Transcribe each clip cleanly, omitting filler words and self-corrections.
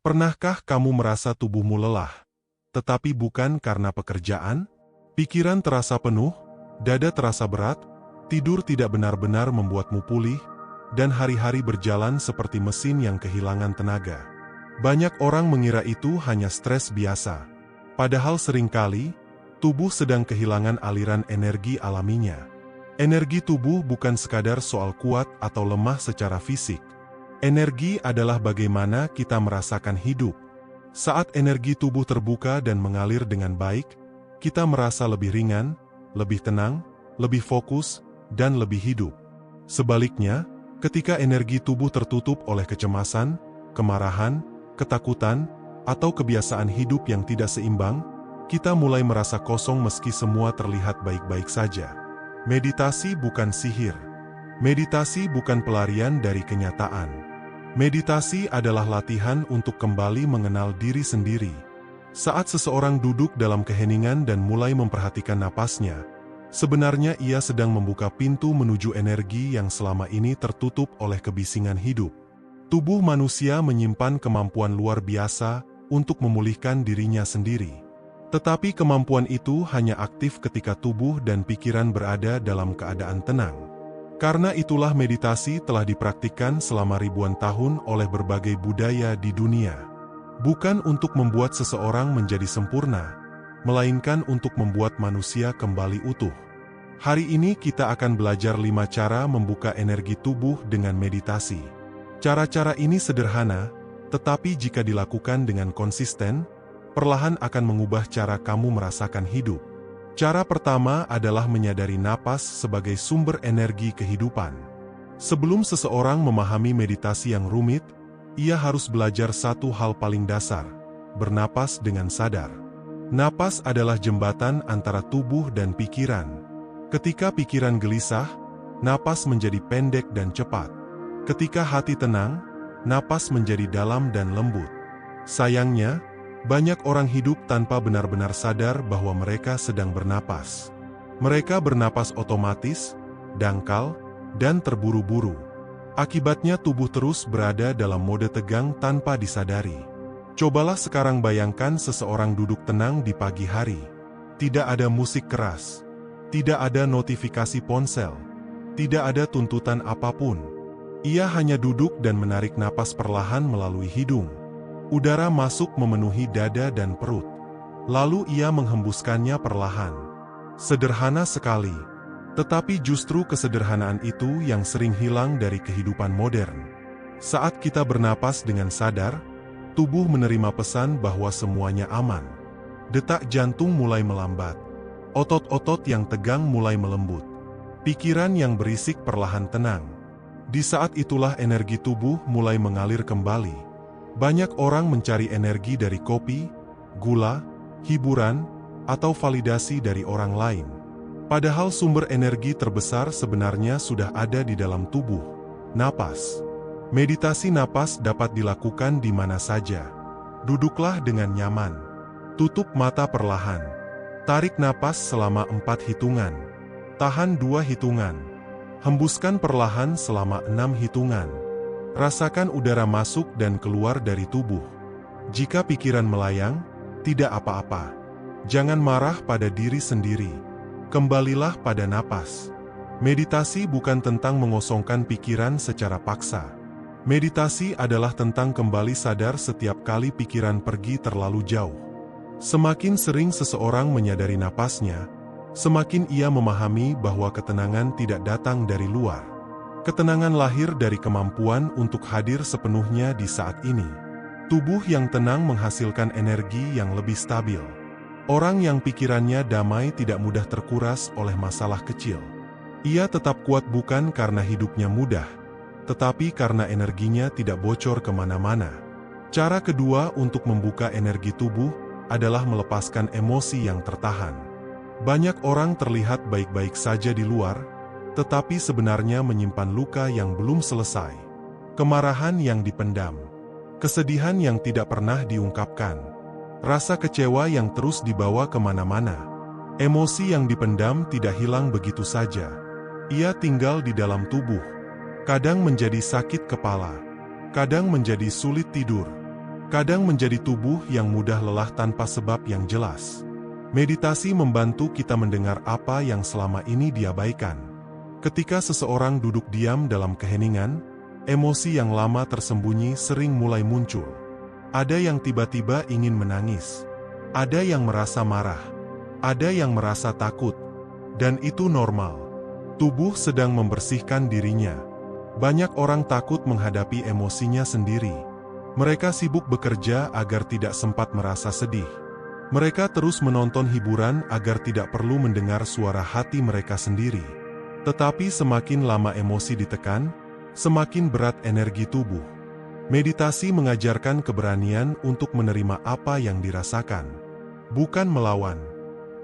Pernahkah kamu merasa tubuhmu lelah, tetapi bukan karena pekerjaan? Pikiran terasa penuh, dada terasa berat, tidur tidak benar-benar membuatmu pulih, dan hari-hari berjalan seperti mesin yang kehilangan tenaga. Banyak orang mengira itu hanya stres biasa. Padahal seringkali, tubuh sedang kehilangan aliran energi alaminya. Energi tubuh bukan sekadar soal kuat atau lemah secara fisik. Energi adalah bagaimana kita merasakan hidup. Saat energi tubuh terbuka dan mengalir dengan baik, kita merasa lebih ringan, lebih tenang, lebih fokus, dan lebih hidup. Sebaliknya, ketika energi tubuh tertutup oleh kecemasan, kemarahan, ketakutan, atau kebiasaan hidup yang tidak seimbang, kita mulai merasa kosong meski semua terlihat baik-baik saja. Meditasi bukan sihir. Meditasi bukan pelarian dari kenyataan. Meditasi adalah latihan untuk kembali mengenal diri sendiri. Saat seseorang duduk dalam keheningan dan mulai memperhatikan napasnya, sebenarnya ia sedang membuka pintu menuju energi yang selama ini tertutup oleh kebisingan hidup. Tubuh manusia menyimpan kemampuan luar biasa untuk memulihkan dirinya sendiri. Tetapi kemampuan itu hanya aktif ketika tubuh dan pikiran berada dalam keadaan tenang. Karena itulah meditasi telah dipraktikkan selama ribuan tahun oleh berbagai budaya di dunia. Bukan untuk membuat seseorang menjadi sempurna, melainkan untuk membuat manusia kembali utuh. Hari ini kita akan belajar 5 cara membuka energi tubuh dengan meditasi. Cara-cara ini sederhana, tetapi jika dilakukan dengan konsisten, perlahan akan mengubah cara kamu merasakan hidup. Cara pertama adalah menyadari napas sebagai sumber energi kehidupan. Sebelum seseorang memahami meditasi yang rumit, ia harus belajar satu hal paling dasar, bernapas dengan sadar. Napas adalah jembatan antara tubuh dan pikiran. Ketika pikiran gelisah, napas menjadi pendek dan cepat. Ketika hati tenang, napas menjadi dalam dan lembut. Sayangnya, banyak orang hidup tanpa benar-benar sadar bahwa mereka sedang bernapas. Mereka bernapas otomatis, dangkal, dan terburu-buru. Akibatnya tubuh terus berada dalam mode tegang tanpa disadari. Cobalah sekarang bayangkan seseorang duduk tenang di pagi hari. Tidak ada musik keras. Tidak ada notifikasi ponsel. Tidak ada tuntutan apapun. Ia hanya duduk dan menarik napas perlahan melalui hidung. Udara masuk memenuhi dada dan perut. Lalu ia menghembuskannya perlahan. Sederhana sekali. Tetapi justru kesederhanaan itu yang sering hilang dari kehidupan modern. Saat kita bernapas dengan sadar, tubuh menerima pesan bahwa semuanya aman. Detak jantung mulai melambat. Otot-otot yang tegang mulai melembut. Pikiran yang berisik perlahan tenang. Di saat itulah energi tubuh mulai mengalir kembali. Banyak orang mencari energi dari kopi, gula, hiburan, atau validasi dari orang lain. Padahal sumber energi terbesar sebenarnya sudah ada di dalam tubuh, napas. Meditasi napas dapat dilakukan di mana saja. Duduklah dengan nyaman. Tutup mata perlahan. Tarik napas selama 4 hitungan. Tahan 2 hitungan. Hembuskan perlahan selama 6 hitungan. Rasakan udara masuk dan keluar dari tubuh. Jika pikiran melayang, tidak apa-apa. Jangan marah pada diri sendiri. Kembalilah pada napas. Meditasi bukan tentang mengosongkan pikiran secara paksa. Meditasi adalah tentang kembali sadar setiap kali pikiran pergi terlalu jauh. Semakin sering seseorang menyadari napasnya, semakin ia memahami bahwa ketenangan tidak datang dari luar. Ketenangan lahir dari kemampuan untuk hadir sepenuhnya di saat ini. Tubuh yang tenang menghasilkan energi yang lebih stabil. Orang yang pikirannya damai tidak mudah terkuras oleh masalah kecil. Ia tetap kuat bukan karena hidupnya mudah, tetapi karena energinya tidak bocor kemana-mana. Cara kedua untuk membuka energi tubuh adalah melepaskan emosi yang tertahan. Banyak orang terlihat baik-baik saja di luar, tetapi sebenarnya menyimpan luka yang belum selesai. Kemarahan yang dipendam. Kesedihan yang tidak pernah diungkapkan. Rasa kecewa yang terus dibawa kemana-mana. Emosi yang dipendam tidak hilang begitu saja. Ia tinggal di dalam tubuh. Kadang menjadi sakit kepala. Kadang menjadi sulit tidur. Kadang menjadi tubuh yang mudah lelah tanpa sebab yang jelas. Meditasi membantu kita mendengar apa yang selama ini diabaikan. Ketika seseorang duduk diam dalam keheningan, emosi yang lama tersembunyi sering mulai muncul. Ada yang tiba-tiba ingin menangis. Ada yang merasa marah. Ada yang merasa takut. Dan itu normal. Tubuh sedang membersihkan dirinya. Banyak orang takut menghadapi emosinya sendiri. Mereka sibuk bekerja agar tidak sempat merasa sedih. Mereka terus menonton hiburan agar tidak perlu mendengar suara hati mereka sendiri. Tetapi semakin lama emosi ditekan, semakin berat energi tubuh. Meditasi mengajarkan keberanian untuk menerima apa yang dirasakan. Bukan melawan,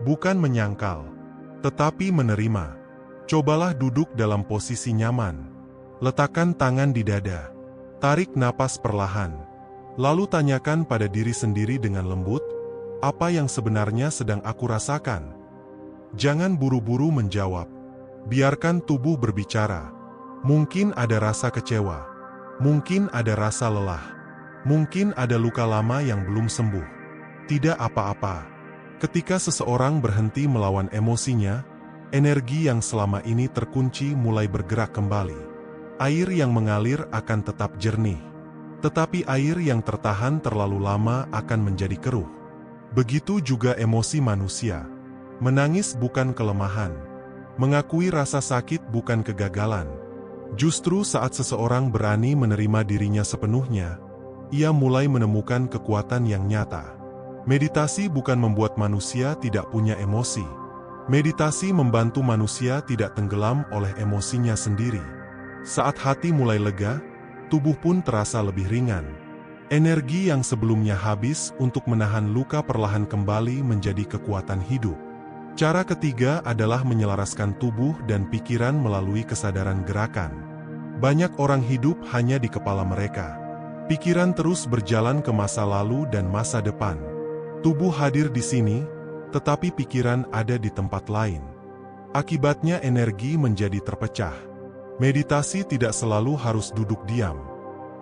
bukan menyangkal, tetapi menerima. Cobalah duduk dalam posisi nyaman. Letakkan tangan di dada. Tarik napas perlahan. Lalu tanyakan pada diri sendiri dengan lembut, apa yang sebenarnya sedang aku rasakan? Jangan buru-buru menjawab. Biarkan tubuh berbicara. Mungkin ada rasa kecewa. Mungkin ada rasa lelah. Mungkin ada luka lama yang belum sembuh. Tidak apa-apa. Ketika seseorang berhenti melawan emosinya, energi yang selama ini terkunci mulai bergerak kembali. Air yang mengalir akan tetap jernih. Tetapi air yang tertahan terlalu lama akan menjadi keruh. Begitu juga emosi manusia. Menangis bukan kelemahan. Mengakui rasa sakit bukan kegagalan. Justru saat seseorang berani menerima dirinya sepenuhnya, ia mulai menemukan kekuatan yang nyata. Meditasi bukan membuat manusia tidak punya emosi. Meditasi membantu manusia tidak tenggelam oleh emosinya sendiri. Saat hati mulai lega, tubuh pun terasa lebih ringan. Energi yang sebelumnya habis untuk menahan luka perlahan kembali menjadi kekuatan hidup. Cara ketiga adalah menyelaraskan tubuh dan pikiran melalui kesadaran gerakan. Banyak orang hidup hanya di kepala mereka. Pikiran terus berjalan ke masa lalu dan masa depan. Tubuh hadir di sini, tetapi pikiran ada di tempat lain. Akibatnya energi menjadi terpecah. Meditasi tidak selalu harus duduk diam.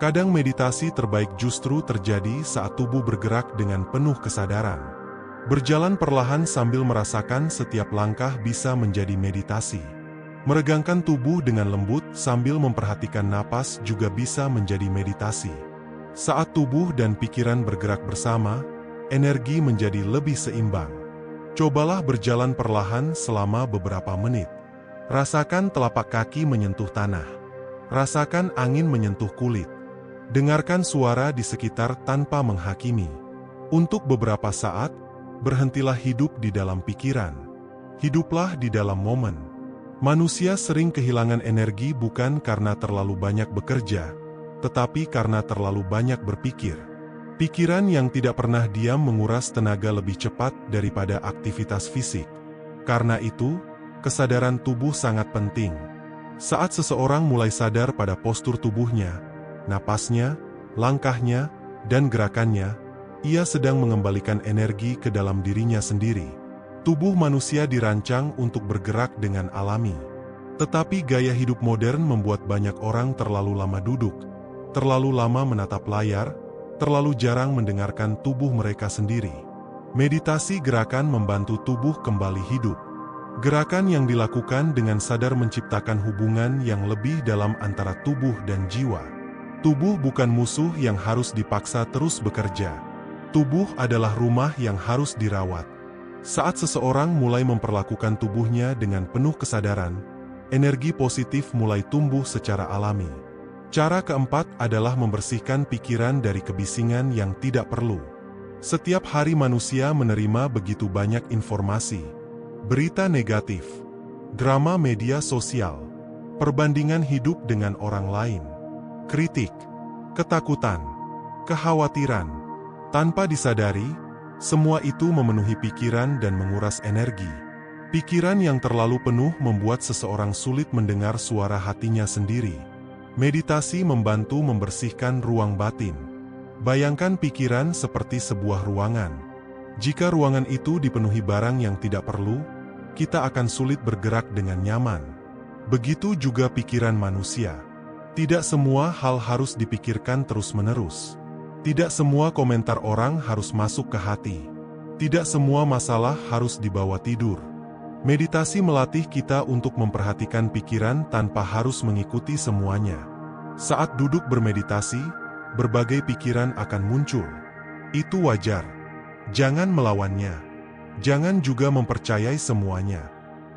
Kadang meditasi terbaik justru terjadi saat tubuh bergerak dengan penuh kesadaran. Berjalan perlahan sambil merasakan setiap langkah bisa menjadi meditasi. Meregangkan tubuh dengan lembut sambil memperhatikan napas juga bisa menjadi meditasi. Saat tubuh dan pikiran bergerak bersama, energi menjadi lebih seimbang. Cobalah berjalan perlahan selama beberapa menit. Rasakan telapak kaki menyentuh tanah. Rasakan angin menyentuh kulit. Dengarkan suara di sekitar tanpa menghakimi. Untuk beberapa saat, berhentilah hidup di dalam pikiran. Hiduplah di dalam momen. Manusia sering kehilangan energi bukan karena terlalu banyak bekerja, tetapi karena terlalu banyak berpikir. Pikiran yang tidak pernah diam menguras tenaga lebih cepat daripada aktivitas fisik. Karena itu, kesadaran tubuh sangat penting. Saat seseorang mulai sadar pada postur tubuhnya, napasnya, langkahnya, dan gerakannya, ia sedang mengembalikan energi ke dalam dirinya sendiri. Tubuh manusia dirancang untuk bergerak dengan alami. Tetapi gaya hidup modern membuat banyak orang terlalu lama duduk, terlalu lama menatap layar, terlalu jarang mendengarkan tubuh mereka sendiri. Meditasi gerakan membantu tubuh kembali hidup. Gerakan yang dilakukan dengan sadar menciptakan hubungan yang lebih dalam antara tubuh dan jiwa. Tubuh bukan musuh yang harus dipaksa terus bekerja. Tubuh adalah rumah yang harus dirawat. Saat seseorang mulai memperlakukan tubuhnya dengan penuh kesadaran, energi positif mulai tumbuh secara alami. Cara keempat adalah membersihkan pikiran dari kebisingan yang tidak perlu. Setiap hari manusia menerima begitu banyak informasi. Berita negatif, drama media sosial, perbandingan hidup dengan orang lain, kritik, ketakutan, kekhawatiran. Tanpa disadari, semua itu memenuhi pikiran dan menguras energi. Pikiran yang terlalu penuh membuat seseorang sulit mendengar suara hatinya sendiri. Meditasi membantu membersihkan ruang batin. Bayangkan pikiran seperti sebuah ruangan. Jika ruangan itu dipenuhi barang yang tidak perlu, kita akan sulit bergerak dengan nyaman. Begitu juga pikiran manusia. Tidak semua hal harus dipikirkan terus-menerus. Tidak semua komentar orang harus masuk ke hati. Tidak semua masalah harus dibawa tidur. Meditasi melatih kita untuk memperhatikan pikiran tanpa harus mengikuti semuanya. Saat duduk bermeditasi, berbagai pikiran akan muncul. Itu wajar. Jangan melawannya. Jangan juga mempercayai semuanya.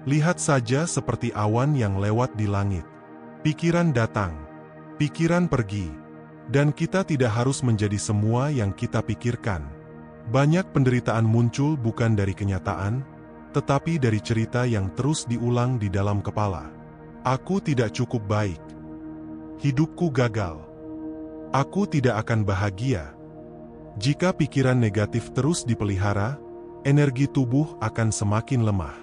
Lihat saja seperti awan yang lewat di langit. Pikiran datang, pikiran pergi, dan kita tidak harus menjadi semua yang kita pikirkan. Banyak penderitaan muncul bukan dari kenyataan, tetapi dari cerita yang terus diulang di dalam kepala. Aku tidak cukup baik. Hidupku gagal. Aku tidak akan bahagia. Jika pikiran negatif terus dipelihara, energi tubuh akan semakin lemah.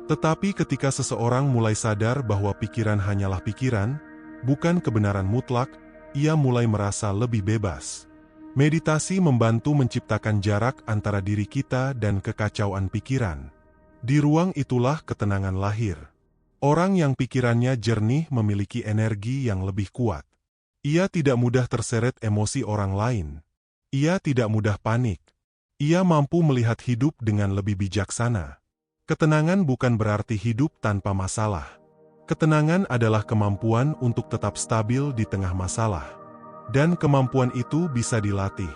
Tetapi ketika seseorang mulai sadar bahwa pikiran hanyalah pikiran, bukan kebenaran mutlak, ia mulai merasa lebih bebas. Meditasi membantu menciptakan jarak antara diri kita dan kekacauan pikiran. Di ruang itulah ketenangan lahir. Orang yang pikirannya jernih memiliki energi yang lebih kuat. Ia tidak mudah terseret emosi orang lain. Ia tidak mudah panik. Ia mampu melihat hidup dengan lebih bijaksana. Ketenangan bukan berarti hidup tanpa masalah. Ketenangan adalah kemampuan untuk tetap stabil di tengah masalah. Dan kemampuan itu bisa dilatih.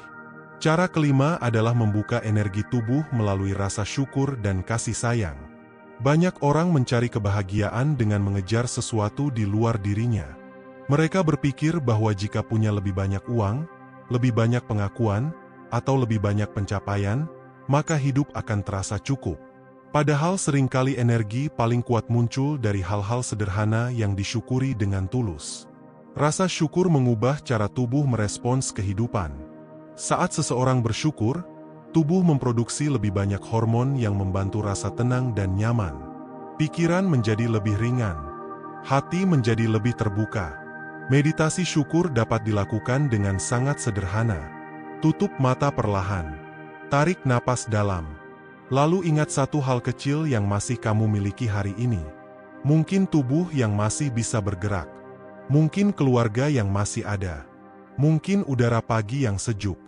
Cara kelima adalah membuka energi tubuh melalui rasa syukur dan kasih sayang. Banyak orang mencari kebahagiaan dengan mengejar sesuatu di luar dirinya. Mereka berpikir bahwa jika punya lebih banyak uang, lebih banyak pengakuan, atau lebih banyak pencapaian, maka hidup akan terasa cukup. Padahal seringkali energi paling kuat muncul dari hal-hal sederhana yang disyukuri dengan tulus. Rasa syukur mengubah cara tubuh merespons kehidupan. Saat seseorang bersyukur, tubuh memproduksi lebih banyak hormon yang membantu rasa tenang dan nyaman. Pikiran menjadi lebih ringan. Hati menjadi lebih terbuka. Meditasi syukur dapat dilakukan dengan sangat sederhana. Tutup mata perlahan. Tarik napas dalam. Lalu ingat satu hal kecil yang masih kamu miliki hari ini. Mungkin tubuh yang masih bisa bergerak. Mungkin keluarga yang masih ada. Mungkin udara pagi yang sejuk.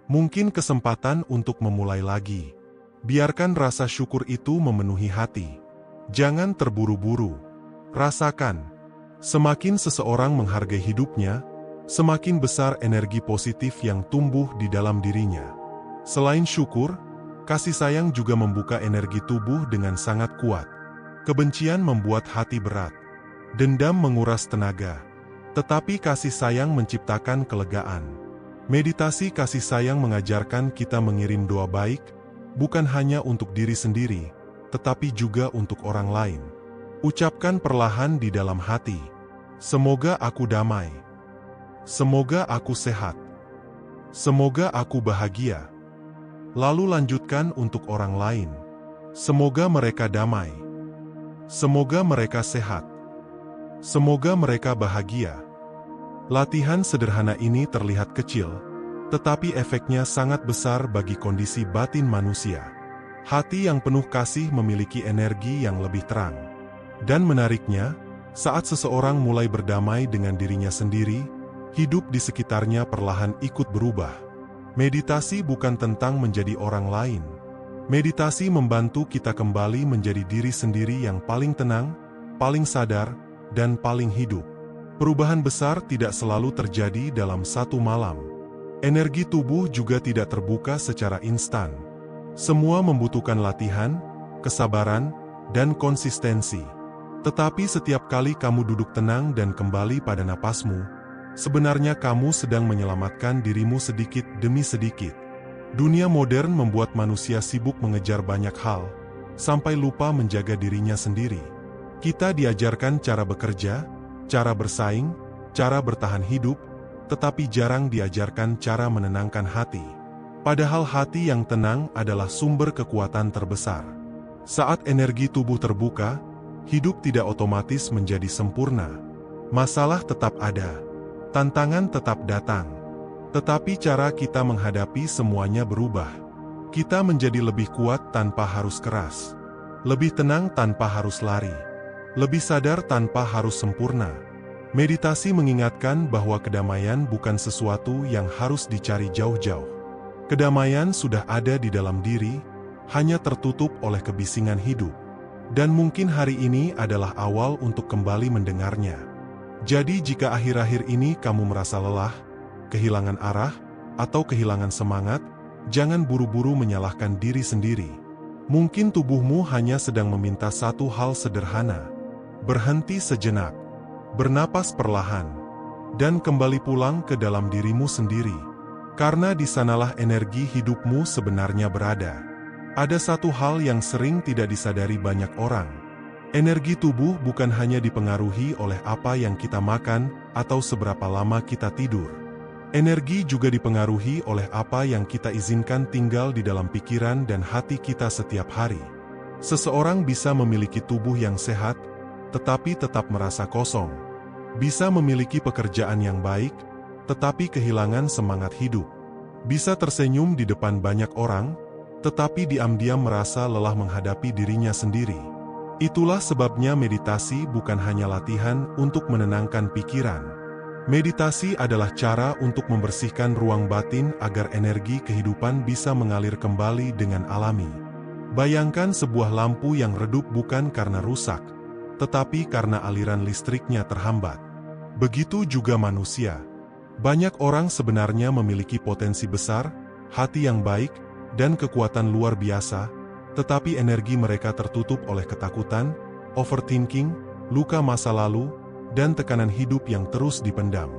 Mungkin kesempatan untuk memulai lagi. Biarkan rasa syukur itu memenuhi hati. Jangan terburu-buru. Rasakan. Semakin seseorang menghargai hidupnya, semakin besar energi positif yang tumbuh di dalam dirinya. Selain syukur, kasih sayang juga membuka energi tubuh dengan sangat kuat. Kebencian membuat hati berat. Dendam menguras tenaga. Tetapi kasih sayang menciptakan kelegaan. Meditasi kasih sayang mengajarkan kita mengirim doa baik, bukan hanya untuk diri sendiri, tetapi juga untuk orang lain. Ucapkan perlahan di dalam hati. Semoga aku damai. Semoga aku sehat. Semoga aku bahagia. Lalu lanjutkan untuk orang lain. Semoga mereka damai. Semoga mereka sehat. Semoga mereka bahagia. Latihan sederhana ini terlihat kecil, tetapi efeknya sangat besar bagi kondisi batin manusia. Hati yang penuh kasih memiliki energi yang lebih terang. Dan menariknya, saat seseorang mulai berdamai dengan dirinya sendiri, hidup di sekitarnya perlahan ikut berubah. Meditasi bukan tentang menjadi orang lain. Meditasi membantu kita kembali menjadi diri sendiri yang paling tenang, paling sadar, dan paling hidup. Perubahan besar tidak selalu terjadi dalam satu malam. Energi tubuh juga tidak terbuka secara instan. Semua membutuhkan latihan, kesabaran, dan konsistensi. Tetapi setiap kali kamu duduk tenang dan kembali pada napasmu, sebenarnya kamu sedang menyelamatkan dirimu sedikit demi sedikit. Dunia modern membuat manusia sibuk mengejar banyak hal, sampai lupa menjaga dirinya sendiri. Kita diajarkan cara bekerja, cara bersaing, cara bertahan hidup, tetapi jarang diajarkan cara menenangkan hati. Padahal hati yang tenang adalah sumber kekuatan terbesar. Saat energi tubuh terbuka, hidup tidak otomatis menjadi sempurna. Masalah tetap ada. Tantangan tetap datang. Tetapi cara kita menghadapi semuanya berubah. Kita menjadi lebih kuat tanpa harus keras. Lebih tenang tanpa harus lari. Lebih sadar tanpa harus sempurna. Meditasi mengingatkan bahwa kedamaian bukan sesuatu yang harus dicari jauh-jauh. Kedamaian sudah ada di dalam diri, hanya tertutup oleh kebisingan hidup. Dan mungkin hari ini adalah awal untuk kembali mendengarnya. Jadi jika akhir-akhir ini kamu merasa lelah, kehilangan arah, atau kehilangan semangat, jangan buru-buru menyalahkan diri sendiri. Mungkin tubuhmu hanya sedang meminta satu hal sederhana. Berhenti sejenak, bernapas perlahan, dan kembali pulang ke dalam dirimu sendiri. Karena di sanalah energi hidupmu sebenarnya berada. Ada satu hal yang sering tidak disadari banyak orang. Energi tubuh bukan hanya dipengaruhi oleh apa yang kita makan atau seberapa lama kita tidur. Energi juga dipengaruhi oleh apa yang kita izinkan tinggal di dalam pikiran dan hati kita setiap hari. Seseorang bisa memiliki tubuh yang sehat, tetapi tetap merasa kosong. Bisa memiliki pekerjaan yang baik, tetapi kehilangan semangat hidup. Bisa tersenyum di depan banyak orang, tetapi diam-diam merasa lelah menghadapi dirinya sendiri. Itulah sebabnya meditasi bukan hanya latihan untuk menenangkan pikiran. Meditasi adalah cara untuk membersihkan ruang batin agar energi kehidupan bisa mengalir kembali dengan alami. Bayangkan sebuah lampu yang redup bukan karena rusak, tetapi karena aliran listriknya terhambat. Begitu juga manusia. Banyak orang sebenarnya memiliki potensi besar, hati yang baik, dan kekuatan luar biasa, tetapi energi mereka tertutup oleh ketakutan, overthinking, luka masa lalu, dan tekanan hidup yang terus dipendam.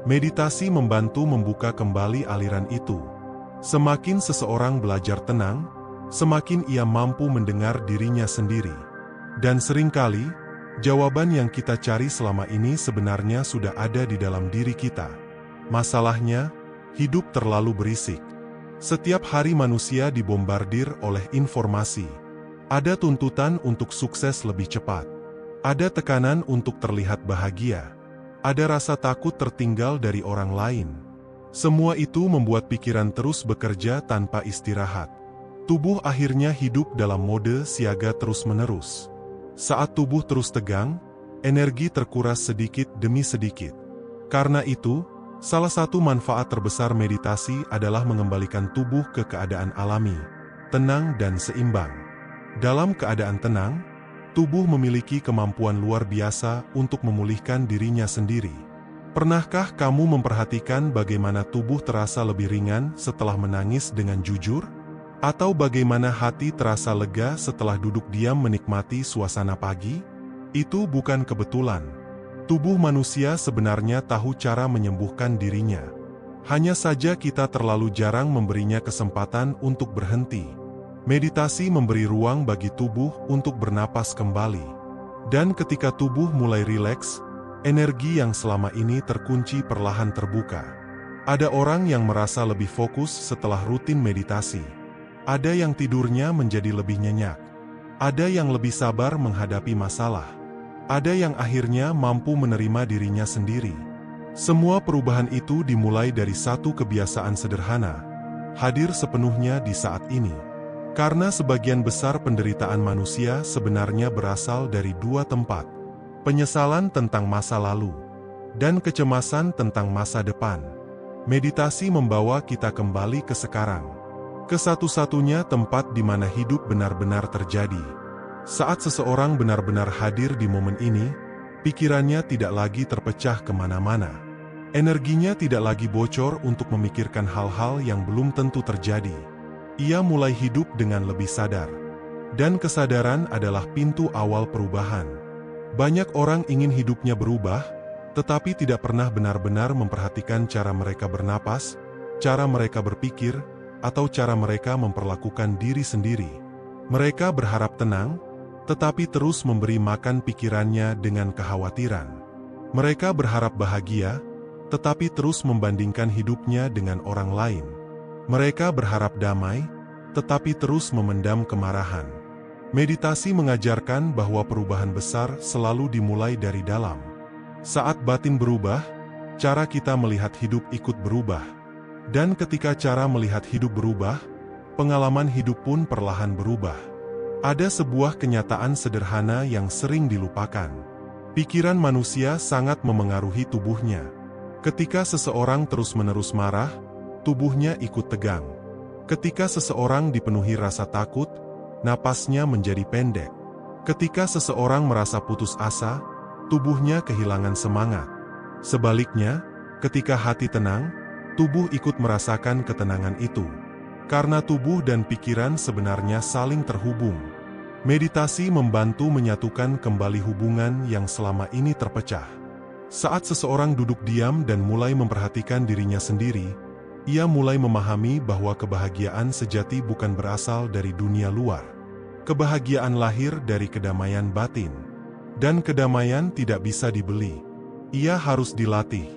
Meditasi membantu membuka kembali aliran itu. Semakin seseorang belajar tenang, semakin ia mampu mendengar dirinya sendiri. Dan seringkali, jawaban yang kita cari selama ini sebenarnya sudah ada di dalam diri kita. Masalahnya, hidup terlalu berisik. Setiap hari manusia dibombardir oleh informasi. Ada tuntutan untuk sukses lebih cepat. Ada tekanan untuk terlihat bahagia. Ada rasa takut tertinggal dari orang lain. Semua itu membuat pikiran terus bekerja tanpa istirahat. Tubuh akhirnya hidup dalam mode siaga terus-menerus. Saat tubuh terus tegang, energi terkuras sedikit demi sedikit. Karena itu, salah satu manfaat terbesar meditasi adalah mengembalikan tubuh ke keadaan alami, tenang dan seimbang. Dalam keadaan tenang, tubuh memiliki kemampuan luar biasa untuk memulihkan dirinya sendiri. Pernahkah kamu memperhatikan bagaimana tubuh terasa lebih ringan setelah menangis dengan jujur? Atau bagaimana hati terasa lega setelah duduk diam menikmati suasana pagi? Itu bukan kebetulan. Tubuh manusia sebenarnya tahu cara menyembuhkan dirinya. Hanya saja kita terlalu jarang memberinya kesempatan untuk berhenti. Meditasi memberi ruang bagi tubuh untuk bernapas kembali. Dan ketika tubuh mulai rileks, energi yang selama ini terkunci perlahan terbuka. Ada orang yang merasa lebih fokus setelah rutin meditasi. Ada yang tidurnya menjadi lebih nyenyak. Ada yang lebih sabar menghadapi masalah. Ada yang akhirnya mampu menerima dirinya sendiri. Semua perubahan itu dimulai dari satu kebiasaan sederhana, hadir sepenuhnya di saat ini. Karena sebagian besar penderitaan manusia sebenarnya berasal dari dua tempat. Penyesalan tentang masa lalu, dan kecemasan tentang masa depan. Meditasi membawa kita kembali ke sekarang. Ke satu-satunya tempat di mana hidup benar-benar terjadi. Saat seseorang benar-benar hadir di momen ini, pikirannya tidak lagi terpecah kemana-mana. Energinya tidak lagi bocor untuk memikirkan hal-hal yang belum tentu terjadi. Ia mulai hidup dengan lebih sadar. Dan kesadaran adalah pintu awal perubahan. Banyak orang ingin hidupnya berubah, tetapi tidak pernah benar-benar memperhatikan cara mereka bernapas, cara mereka berpikir, atau cara mereka memperlakukan diri sendiri. Mereka berharap tenang, tetapi terus memberi makan pikirannya dengan kekhawatiran. Mereka berharap bahagia, tetapi terus membandingkan hidupnya dengan orang lain. Mereka berharap damai, tetapi terus memendam kemarahan. Meditasi mengajarkan bahwa perubahan besar selalu dimulai dari dalam. Saat batin berubah, cara kita melihat hidup ikut berubah. Dan ketika cara melihat hidup berubah, pengalaman hidup pun perlahan berubah. Ada sebuah kenyataan sederhana yang sering dilupakan. Pikiran manusia sangat memengaruhi tubuhnya. Ketika seseorang terus-menerus marah, tubuhnya ikut tegang. Ketika seseorang dipenuhi rasa takut, napasnya menjadi pendek. Ketika seseorang merasa putus asa, tubuhnya kehilangan semangat. Sebaliknya, ketika hati tenang, tubuh ikut merasakan ketenangan itu. Karena tubuh dan pikiran sebenarnya saling terhubung. Meditasi membantu menyatukan kembali hubungan yang selama ini terpecah. Saat seseorang duduk diam dan mulai memperhatikan dirinya sendiri, ia mulai memahami bahwa kebahagiaan sejati bukan berasal dari dunia luar. Kebahagiaan lahir dari kedamaian batin. Dan kedamaian tidak bisa dibeli. Ia harus dilatih.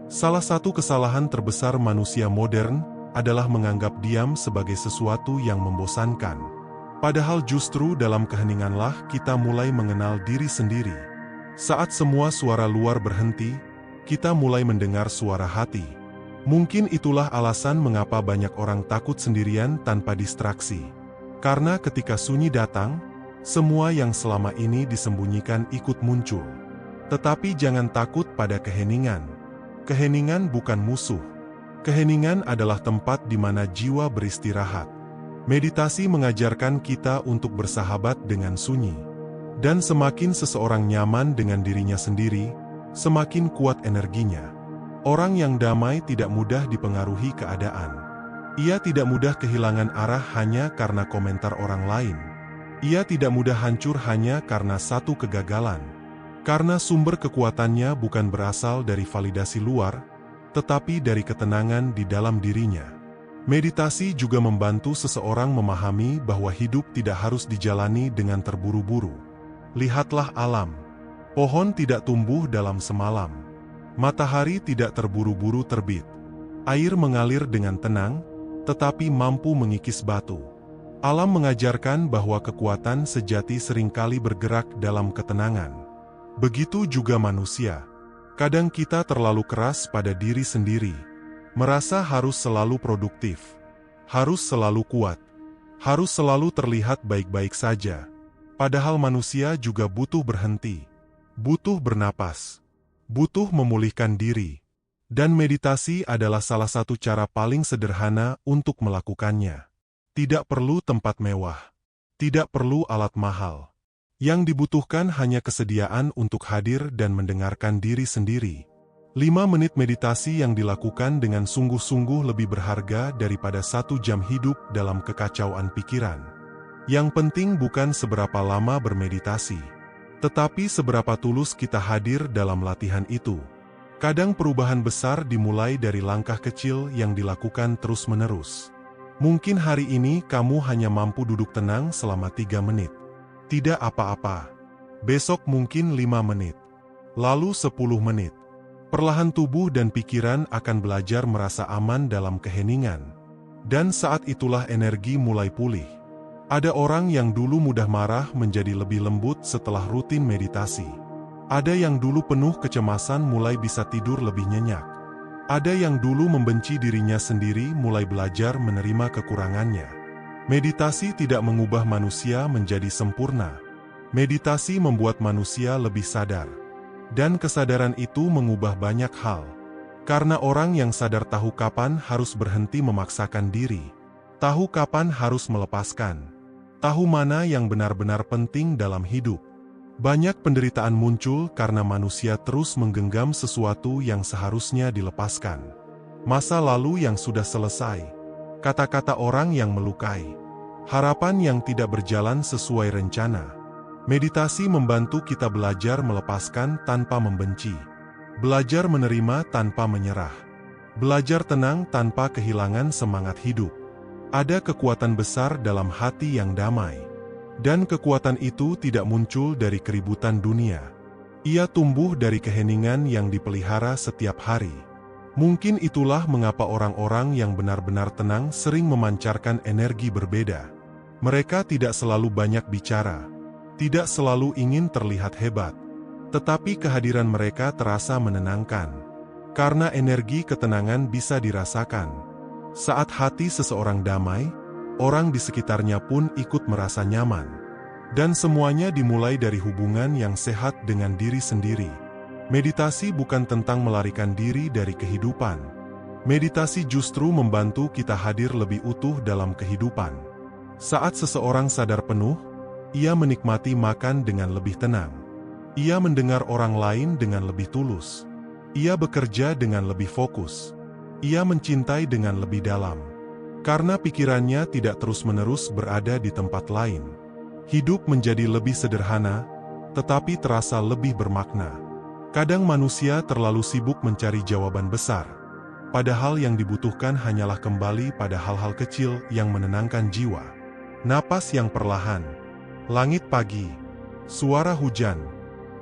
Salah satu kesalahan terbesar manusia modern adalah menganggap diam sebagai sesuatu yang membosankan. Padahal justru dalam keheninganlah kita mulai mengenal diri sendiri. Saat semua suara luar berhenti, kita mulai mendengar suara hati. Mungkin itulah alasan mengapa banyak orang takut sendirian tanpa distraksi. Karena ketika sunyi datang, semua yang selama ini disembunyikan ikut muncul. Tetapi jangan takut pada keheningan. Keheningan bukan musuh. Keheningan adalah tempat di mana jiwa beristirahat. Meditasi mengajarkan kita untuk bersahabat dengan sunyi. Dan semakin seseorang nyaman dengan dirinya sendiri, semakin kuat energinya. Orang yang damai tidak mudah dipengaruhi keadaan. Ia tidak mudah kehilangan arah hanya karena komentar orang lain. Ia tidak mudah hancur hanya karena satu kegagalan. Karena sumber kekuatannya bukan berasal dari validasi luar, tetapi dari ketenangan di dalam dirinya. Meditasi juga membantu seseorang memahami bahwa hidup tidak harus dijalani dengan terburu-buru. Lihatlah alam. Pohon tidak tumbuh dalam semalam. Matahari tidak terburu-buru terbit. Air mengalir dengan tenang, tetapi mampu mengikis batu. Alam mengajarkan bahwa kekuatan sejati seringkali bergerak dalam ketenangan. Begitu juga manusia. Kadang kita terlalu keras pada diri sendiri. Merasa harus selalu produktif. Harus selalu kuat. Harus selalu terlihat baik-baik saja. Padahal manusia juga butuh berhenti. Butuh bernapas. Butuh memulihkan diri. Dan meditasi adalah salah satu cara paling sederhana untuk melakukannya. Tidak perlu tempat mewah. Tidak perlu alat mahal. Yang dibutuhkan hanya kesediaan untuk hadir dan mendengarkan diri sendiri. 5 menit meditasi yang dilakukan dengan sungguh-sungguh lebih berharga daripada 1 jam hidup dalam kekacauan pikiran. Yang penting bukan seberapa lama bermeditasi, tetapi seberapa tulus kita hadir dalam latihan itu. Kadang perubahan besar dimulai dari langkah kecil yang dilakukan terus-menerus. Mungkin hari ini kamu hanya mampu duduk tenang selama 3 menit. Tidak apa-apa. Besok mungkin 5 menit. Lalu 10 menit. Perlahan tubuh dan pikiran akan belajar merasa aman dalam keheningan. Dan saat itulah energi mulai pulih. Ada orang yang dulu mudah marah menjadi lebih lembut setelah rutin meditasi. Ada yang dulu penuh kecemasan mulai bisa tidur lebih nyenyak. Ada yang dulu membenci dirinya sendiri mulai belajar menerima kekurangannya. Meditasi tidak mengubah manusia menjadi sempurna. Meditasi membuat manusia lebih sadar. Dan kesadaran itu mengubah banyak hal. Karena orang yang sadar tahu kapan harus berhenti memaksakan diri. Tahu kapan harus melepaskan. Tahu mana yang benar-benar penting dalam hidup. Banyak penderitaan muncul karena manusia terus menggenggam sesuatu yang seharusnya dilepaskan. Masa lalu yang sudah selesai. Kata-kata orang yang melukai. Harapan yang tidak berjalan sesuai rencana. Meditasi membantu kita belajar melepaskan tanpa membenci. Belajar menerima tanpa menyerah. Belajar tenang tanpa kehilangan semangat hidup. Ada kekuatan besar dalam hati yang damai. Dan kekuatan itu tidak muncul dari keributan dunia. Ia tumbuh dari keheningan yang dipelihara setiap hari. Mungkin itulah mengapa orang-orang yang benar-benar tenang sering memancarkan energi berbeda. Mereka tidak selalu banyak bicara. Tidak selalu ingin terlihat hebat. Tetapi kehadiran mereka terasa menenangkan. Karena energi ketenangan bisa dirasakan. Saat hati seseorang damai, orang di sekitarnya pun ikut merasa nyaman. Dan semuanya dimulai dari hubungan yang sehat dengan diri sendiri. Meditasi bukan tentang melarikan diri dari kehidupan. Meditasi justru membantu kita hadir lebih utuh dalam kehidupan. Saat seseorang sadar penuh, ia menikmati makan dengan lebih tenang. Ia mendengar orang lain dengan lebih tulus. Ia bekerja dengan lebih fokus. Ia mencintai dengan lebih dalam. Karena pikirannya tidak terus-menerus berada di tempat lain. Hidup menjadi lebih sederhana, tetapi terasa lebih bermakna. Kadang manusia terlalu sibuk mencari jawaban besar, padahal yang dibutuhkan hanyalah kembali pada hal-hal kecil yang menenangkan jiwa. Napas yang perlahan, langit pagi, suara hujan,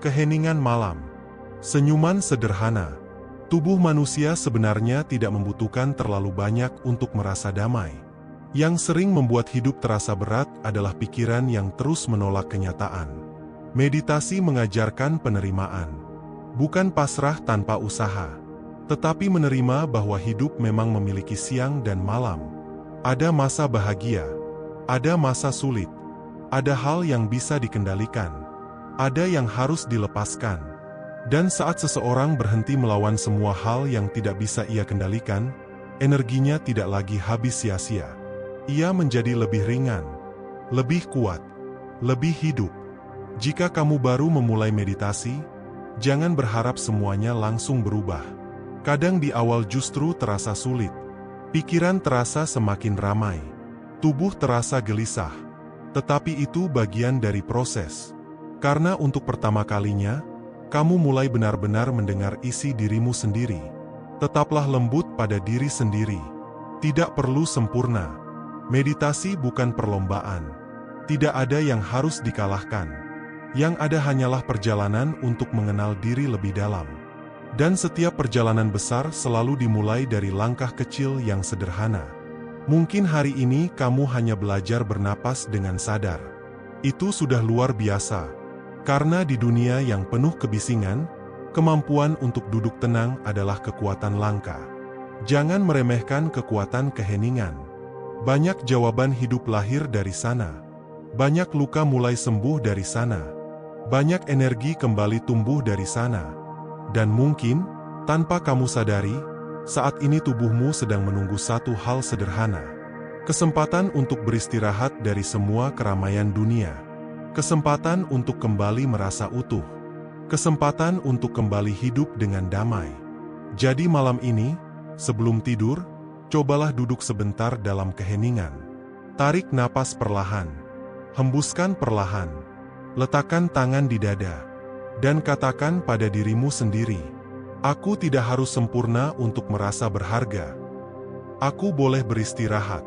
keheningan malam, senyuman sederhana. Tubuh manusia sebenarnya tidak membutuhkan terlalu banyak untuk merasa damai. Yang sering membuat hidup terasa berat adalah pikiran yang terus menolak kenyataan. Meditasi mengajarkan penerimaan, bukan pasrah tanpa usaha, tetapi menerima bahwa hidup memang memiliki siang dan malam. Ada masa bahagia, ada masa sulit, ada hal yang bisa dikendalikan, ada yang harus dilepaskan. Dan saat seseorang berhenti melawan semua hal yang tidak bisa ia kendalikan, energinya tidak lagi habis sia-sia. Ia menjadi lebih ringan, lebih kuat, lebih hidup. Jika kamu baru memulai meditasi, jangan berharap semuanya langsung berubah. Kadang di awal justru terasa sulit. Pikiran terasa semakin ramai. Tubuh terasa gelisah. Tetapi itu bagian dari proses. Karena untuk pertama kalinya, kamu mulai benar-benar mendengar isi dirimu sendiri. Tetaplah lembut pada diri sendiri. Tidak perlu sempurna. Meditasi bukan perlombaan. Tidak ada yang harus dikalahkan. Yang ada hanyalah perjalanan untuk mengenal diri lebih dalam. Dan setiap perjalanan besar selalu dimulai dari langkah kecil yang sederhana. Mungkin hari ini kamu hanya belajar bernapas dengan sadar. Itu sudah luar biasa. Karena di dunia yang penuh kebisingan, kemampuan untuk duduk tenang adalah kekuatan langka. Jangan meremehkan kekuatan keheningan. Banyak jawaban hidup lahir dari sana. Banyak luka mulai sembuh dari sana. Banyak energi kembali tumbuh dari sana. Dan mungkin, tanpa kamu sadari, saat ini tubuhmu sedang menunggu satu hal sederhana. Kesempatan untuk beristirahat dari semua keramaian dunia. Kesempatan untuk kembali merasa utuh. Kesempatan untuk kembali hidup dengan damai. Jadi malam ini, sebelum tidur, cobalah duduk sebentar dalam keheningan. Tarik napas perlahan. Hembuskan perlahan. Letakkan tangan di dada. Dan katakan pada dirimu sendiri, aku tidak harus sempurna untuk merasa berharga. Aku boleh beristirahat.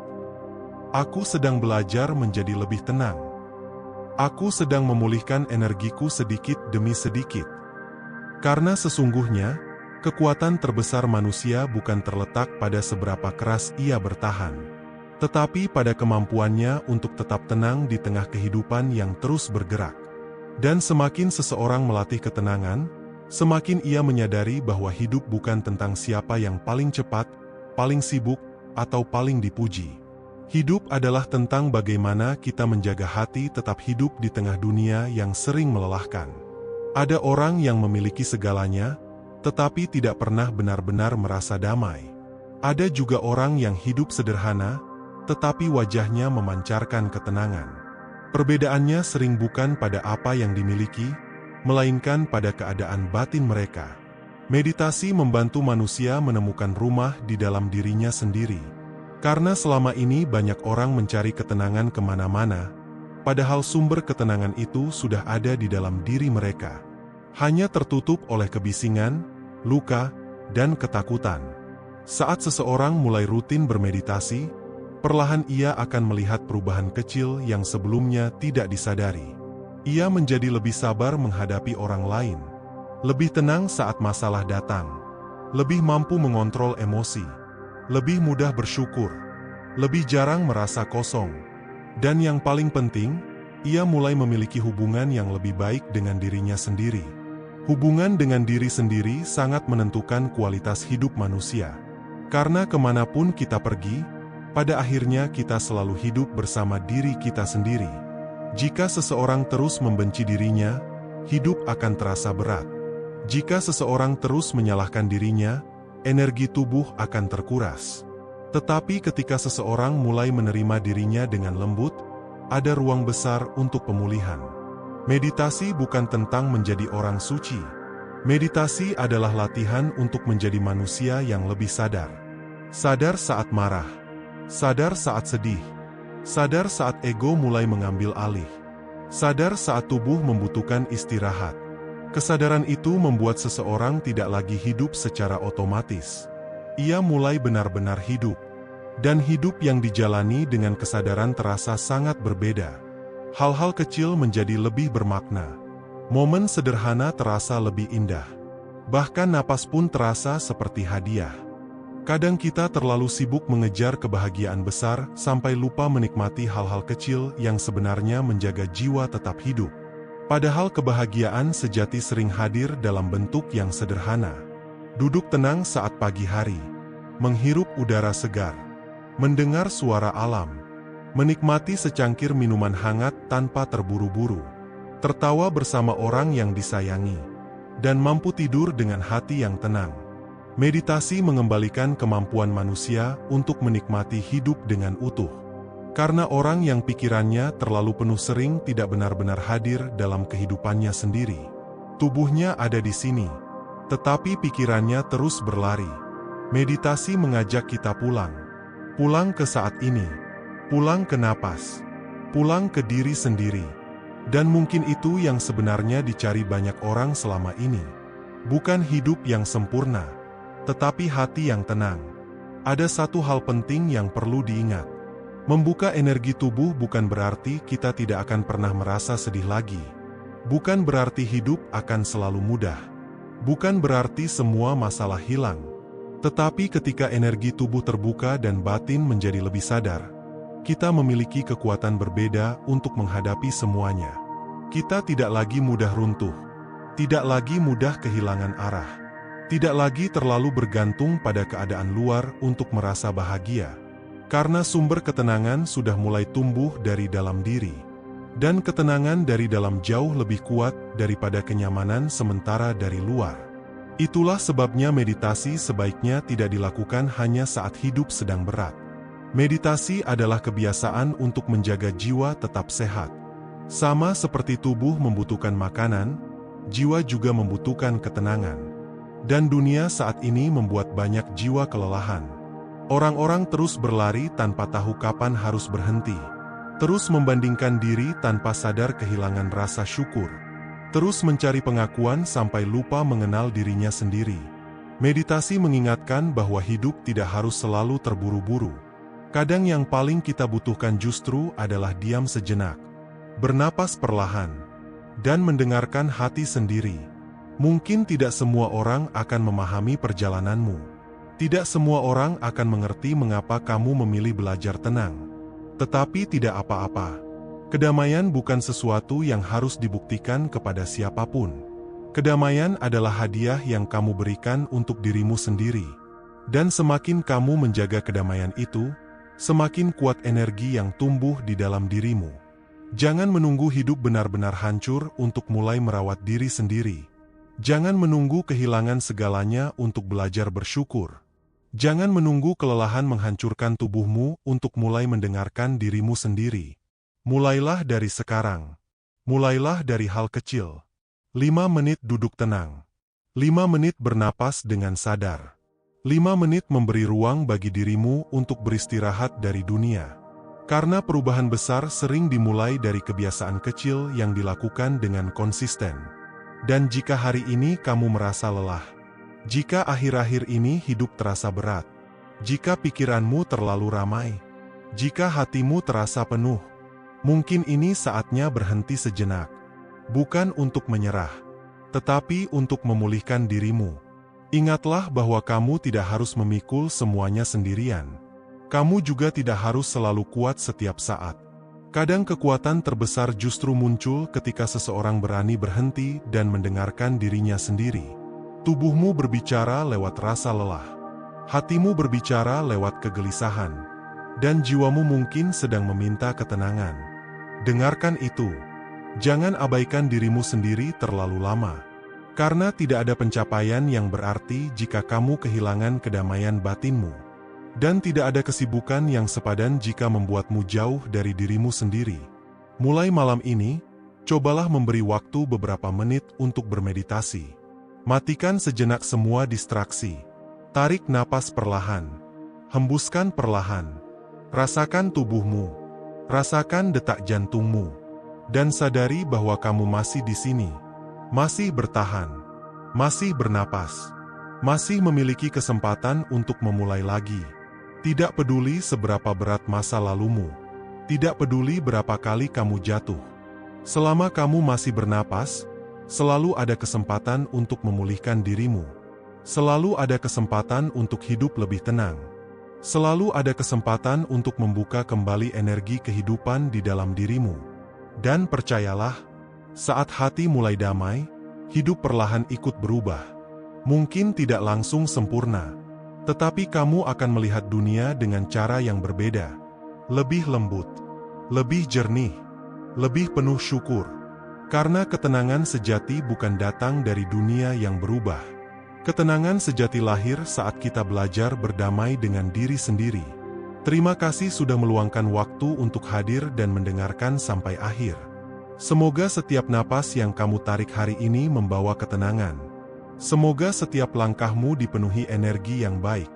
Aku sedang belajar menjadi lebih tenang. Aku sedang memulihkan energiku sedikit demi sedikit. Karena sesungguhnya, kekuatan terbesar manusia bukan terletak pada seberapa keras ia bertahan, tetapi pada kemampuannya untuk tetap tenang di tengah kehidupan yang terus bergerak. Dan semakin seseorang melatih ketenangan, semakin ia menyadari bahwa hidup bukan tentang siapa yang paling cepat, paling sibuk, atau paling dipuji. Hidup adalah tentang bagaimana kita menjaga hati tetap hidup di tengah dunia yang sering melelahkan. Ada orang yang memiliki segalanya, tetapi tidak pernah benar-benar merasa damai. Ada juga orang yang hidup sederhana, tetapi wajahnya memancarkan ketenangan. Perbedaannya sering bukan pada apa yang dimiliki, melainkan pada keadaan batin mereka. Meditasi membantu manusia menemukan rumah di dalam dirinya sendiri. Karena selama ini banyak orang mencari ketenangan kemana-mana, padahal sumber ketenangan itu sudah ada di dalam diri mereka. Hanya tertutup oleh kebisingan, luka, dan ketakutan. Saat seseorang mulai rutin bermeditasi, perlahan ia akan melihat perubahan kecil yang sebelumnya tidak disadari. Ia menjadi lebih sabar menghadapi orang lain, lebih tenang saat masalah datang, lebih mampu mengontrol emosi, lebih mudah bersyukur, lebih jarang merasa kosong, dan yang paling penting, ia mulai memiliki hubungan yang lebih baik dengan dirinya sendiri. Hubungan dengan diri sendiri sangat menentukan kualitas hidup manusia. Karena kemanapun kita pergi, pada akhirnya kita selalu hidup bersama diri kita sendiri. Jika seseorang terus membenci dirinya, hidup akan terasa berat. Jika seseorang terus menyalahkan dirinya, energi tubuh akan terkuras. Tetapi ketika seseorang mulai menerima dirinya dengan lembut, ada ruang besar untuk pemulihan. Meditasi bukan tentang menjadi orang suci. Meditasi adalah latihan untuk menjadi manusia yang lebih sadar. Sadar saat marah, sadar saat sedih, sadar saat ego mulai mengambil alih, sadar saat tubuh membutuhkan istirahat. Kesadaran itu membuat seseorang tidak lagi hidup secara otomatis. Ia mulai benar-benar hidup. Dan hidup yang dijalani dengan kesadaran terasa sangat berbeda. Hal-hal kecil menjadi lebih bermakna. Momen sederhana terasa lebih indah. Bahkan napas pun terasa seperti hadiah. Kadang kita terlalu sibuk mengejar kebahagiaan besar sampai lupa menikmati hal-hal kecil yang sebenarnya menjaga jiwa tetap hidup. Padahal kebahagiaan sejati sering hadir dalam bentuk yang sederhana. Duduk tenang saat pagi hari, menghirup udara segar, mendengar suara alam, menikmati secangkir minuman hangat tanpa terburu-buru, tertawa bersama orang yang disayangi, dan mampu tidur dengan hati yang tenang. Meditasi mengembalikan kemampuan manusia untuk menikmati hidup dengan utuh. Karena orang yang pikirannya terlalu penuh sering tidak benar-benar hadir dalam kehidupannya sendiri. Tubuhnya ada di sini, tetapi pikirannya terus berlari. Meditasi mengajak kita pulang. Pulang ke saat ini. Pulang ke napas. Pulang ke diri sendiri. Dan mungkin itu yang sebenarnya dicari banyak orang selama ini. Bukan hidup yang sempurna, tetapi hati yang tenang. Ada satu hal penting yang perlu diingat. Membuka energi tubuh bukan berarti kita tidak akan pernah merasa sedih lagi. Bukan berarti hidup akan selalu mudah. Bukan berarti semua masalah hilang. Tetapi ketika energi tubuh terbuka dan batin menjadi lebih sadar, kita memiliki kekuatan berbeda untuk menghadapi semuanya. Kita tidak lagi mudah runtuh. Tidak lagi mudah kehilangan arah. Tidak lagi terlalu bergantung pada keadaan luar untuk merasa bahagia. Karena sumber ketenangan sudah mulai tumbuh dari dalam diri. Dan ketenangan dari dalam jauh lebih kuat daripada kenyamanan sementara dari luar. Itulah sebabnya meditasi sebaiknya tidak dilakukan hanya saat hidup sedang berat. Meditasi adalah kebiasaan untuk menjaga jiwa tetap sehat. Sama seperti tubuh membutuhkan makanan, jiwa juga membutuhkan ketenangan. Dan dunia saat ini membuat banyak jiwa kelelahan. Orang-orang terus berlari tanpa tahu kapan harus berhenti. Terus membandingkan diri tanpa sadar kehilangan rasa syukur. Terus mencari pengakuan sampai lupa mengenal dirinya sendiri. Meditasi mengingatkan bahwa hidup tidak harus selalu terburu-buru. Kadang yang paling kita butuhkan justru adalah diam sejenak, bernapas perlahan, dan mendengarkan hati sendiri. Mungkin tidak semua orang akan memahami perjalananmu. Tidak semua orang akan mengerti mengapa kamu memilih belajar tenang. Tetapi tidak apa-apa. Kedamaian bukan sesuatu yang harus dibuktikan kepada siapapun. Kedamaian adalah hadiah yang kamu berikan untuk dirimu sendiri. Dan semakin kamu menjaga kedamaian itu, semakin kuat energi yang tumbuh di dalam dirimu. Jangan menunggu hidup benar-benar hancur untuk mulai merawat diri sendiri. Jangan menunggu kehilangan segalanya untuk belajar bersyukur. Jangan menunggu kelelahan menghancurkan tubuhmu untuk mulai mendengarkan dirimu sendiri. Mulailah dari sekarang. Mulailah dari hal kecil. 5 menit duduk tenang. 5 menit bernapas dengan sadar. 5 menit memberi ruang bagi dirimu untuk beristirahat dari dunia. Karena perubahan besar sering dimulai dari kebiasaan kecil yang dilakukan dengan konsisten. Dan jika hari ini kamu merasa lelah, jika akhir-akhir ini hidup terasa berat, jika pikiranmu terlalu ramai, jika hatimu terasa penuh, mungkin ini saatnya berhenti sejenak. Bukan untuk menyerah, tetapi untuk memulihkan dirimu. Ingatlah bahwa kamu tidak harus memikul semuanya sendirian. Kamu juga tidak harus selalu kuat setiap saat. Kadang kekuatan terbesar justru muncul ketika seseorang berani berhenti dan mendengarkan dirinya sendiri. Tubuhmu berbicara lewat rasa lelah. Hatimu berbicara lewat kegelisahan. Dan jiwamu mungkin sedang meminta ketenangan. Dengarkan itu. Jangan abaikan dirimu sendiri terlalu lama. Karena tidak ada pencapaian yang berarti jika kamu kehilangan kedamaian batinmu. Dan tidak ada kesibukan yang sepadan jika membuatmu jauh dari dirimu sendiri. Mulai malam ini, cobalah memberi waktu beberapa menit untuk bermeditasi. Matikan sejenak semua distraksi. Tarik napas perlahan. Hembuskan perlahan. Rasakan tubuhmu. Rasakan detak jantungmu. Dan sadari bahwa kamu masih di sini. Masih bertahan. Masih bernapas. Masih memiliki kesempatan untuk memulai lagi. Tidak peduli seberapa berat masa lalumu. Tidak peduli berapa kali kamu jatuh. Selama kamu masih bernapas, selalu ada kesempatan untuk memulihkan dirimu. Selalu ada kesempatan untuk hidup lebih tenang. Selalu ada kesempatan untuk membuka kembali energi kehidupan di dalam dirimu. Dan percayalah, saat hati mulai damai, hidup perlahan ikut berubah. Mungkin tidak langsung sempurna, tetapi kamu akan melihat dunia dengan cara yang berbeda. Lebih lembut, lebih jernih, lebih penuh syukur. Karena ketenangan sejati bukan datang dari dunia yang berubah. Ketenangan sejati lahir saat kita belajar berdamai dengan diri sendiri. Terima kasih sudah meluangkan waktu untuk hadir dan mendengarkan sampai akhir. Semoga setiap napas yang kamu tarik hari ini membawa ketenangan. Semoga setiap langkahmu dipenuhi energi yang baik.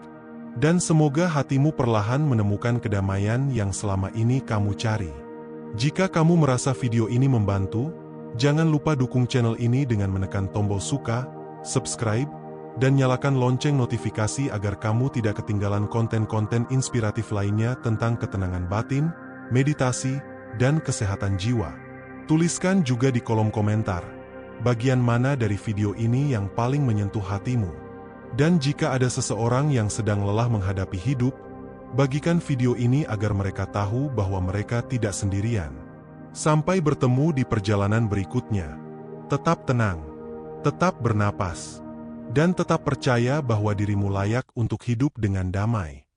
Dan semoga hatimu perlahan menemukan kedamaian yang selama ini kamu cari. Jika kamu merasa video ini membantu, jangan lupa dukung channel ini dengan menekan tombol suka, subscribe, dan nyalakan lonceng notifikasi agar kamu tidak ketinggalan konten-konten inspiratif lainnya tentang ketenangan batin, meditasi, dan kesehatan jiwa. Tuliskan juga di kolom komentar, bagian mana dari video ini yang paling menyentuh hatimu. Dan jika ada seseorang yang sedang lelah menghadapi hidup, bagikan video ini agar mereka tahu bahwa mereka tidak sendirian. Sampai bertemu di perjalanan berikutnya. Tetap tenang, tetap bernapas. Dan tetap percaya bahwa dirimu layak untuk hidup dengan damai.